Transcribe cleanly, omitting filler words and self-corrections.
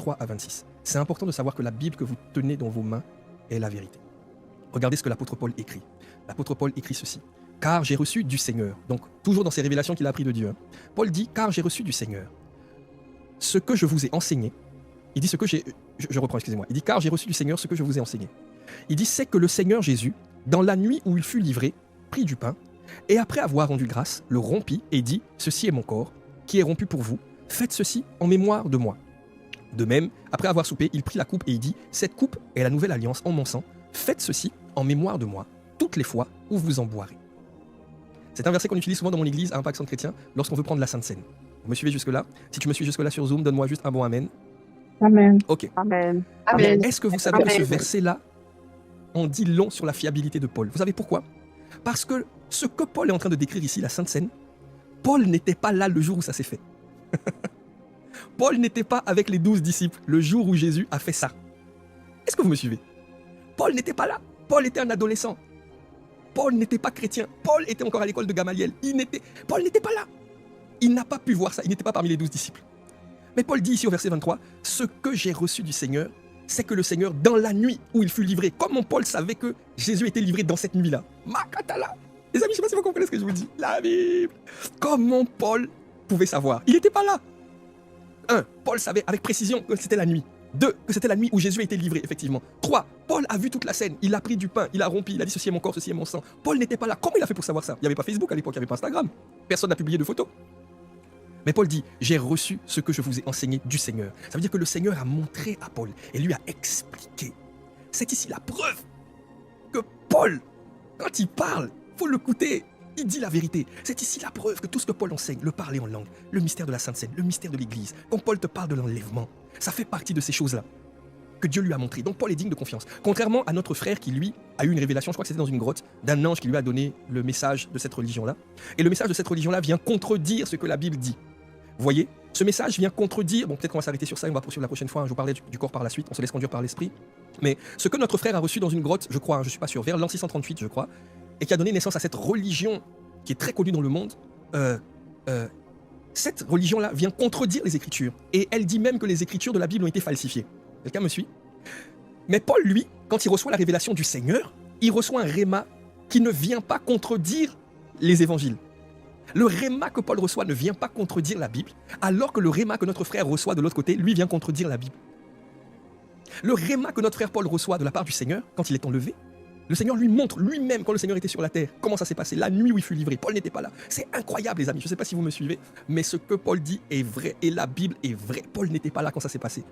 3 à 26. C'est important de savoir que la Bible que vous tenez dans vos mains est la vérité. Regardez ce que l'apôtre Paul écrit. L'apôtre Paul écrit ceci. Car j'ai reçu du Seigneur. Donc, toujours dans ces révélations qu'il a appris de Dieu. Paul dit, car j'ai reçu du Seigneur ce que je vous ai enseigné. Il dit ce que j'ai... Je reprends, excusez-moi. Il dit, car j'ai reçu du Seigneur ce que je vous ai enseigné. Il dit, c'est que le Seigneur Jésus, dans la nuit où il fut livré, prit du pain, et après avoir rendu grâce, le rompit et dit, ceci est mon corps, qui est rompu pour vous. Faites ceci en mémoire de moi. De même, après avoir soupé, il prit la coupe et il dit, cette coupe est la nouvelle alliance en mon sang. Faites ceci en mémoire de moi, toutes les fois où vous en boirez. C'est un verset qu'on utilise souvent dans mon église à Impact Centre Chrétien lorsqu'on veut prendre la Sainte Seine. Vous me suivez jusque-là? Si tu me suis jusque-là sur Zoom, donne-moi juste un bon amen. Amen. Ok. Amen. Amen. Est-ce que vous savez que ce verset-là en dit long sur la fiabilité de Paul? Vous savez pourquoi? Parce que ce que Paul est en train de décrire ici, la Sainte Seine, Paul n'était pas là le jour où ça s'est fait. Paul n'était pas avec les 12 disciples le jour où Jésus a fait ça. Est-ce que vous me suivez? Paul n'était pas là. Paul était un adolescent. Paul n'était pas chrétien. Paul était encore à l'école de Gamaliel. Paul n'était pas là. Il n'a pas pu voir ça. Il n'était pas parmi les 12 disciples. Mais Paul dit ici au verset 23, « Ce que j'ai reçu du Seigneur, c'est que le Seigneur, dans la nuit où il fut livré, comment Paul savait que Jésus était livré dans cette nuit-là? Makatala. Les amis, je ne sais pas si vous comprenez ce que je vous dis. La Bible. Comment Paul pouvait savoir? Il n'était pas là. 1. Paul savait avec précision que c'était la nuit. 2. Que c'était la nuit où Jésus a été livré, effectivement. 3. Paul a vu toute la scène. Il a pris du pain, il a rompu, il a dit ceci est mon corps, ceci est mon sang. Paul n'était pas là. Comment il a fait pour savoir ça? Il n'y avait pas Facebook à l'époque, il n'y avait pas Instagram. Personne n'a publié de photos. Mais Paul dit, j'ai reçu ce que je vous ai enseigné du Seigneur. Ça veut dire que le Seigneur a montré à Paul et lui a expliqué. C'est ici la preuve que Paul, quand il parle, il faut l'écouter. Il dit la vérité. C'est ici la preuve que tout ce que Paul enseigne, le parler en langue, le mystère de la Sainte Seine, le mystère de l'Église, quand Paul te parle de l'enlèvement, ça fait partie de ces choses-là que Dieu lui a montré. Donc Paul est digne de confiance. Contrairement à notre frère qui, lui, a eu une révélation, je crois que c'était dans une grotte, d'un ange qui lui a donné le message de cette religion-là. Et le message de cette religion-là vient contredire ce que la Bible dit. Vous voyez, ce message vient contredire, bon peut-être qu'on va s'arrêter sur ça, on va poursuivre la prochaine fois, hein, je vous parlais du corps par la suite, on se laisse conduire par l'esprit. Mais ce que notre frère a reçu dans une grotte, je crois, hein, je ne suis pas sûr, vers l'an 638 je crois, et qui a donné naissance à cette religion qui est très connue dans le monde, cette religion-là vient contredire les Écritures. Et elle dit même que les Écritures de la Bible ont été falsifiées. Quelqu'un me suit? Mais Paul, lui, quand il reçoit la révélation du Seigneur, il reçoit un réma qui ne vient pas contredire les évangiles. Le réma que Paul reçoit ne vient pas contredire la Bible, alors que le réma que notre frère reçoit de l'autre côté, lui, vient contredire la Bible. Le réma que notre frère Paul reçoit de la part du Seigneur, quand il est enlevé, le Seigneur lui montre lui-même, quand le Seigneur était sur la terre, comment ça s'est passé, la nuit où il fut livré. Paul n'était pas là. C'est incroyable, les amis. Je ne sais pas si vous me suivez, mais ce que Paul dit est vrai, et la Bible est vraie. Paul n'était pas là quand ça s'est passé.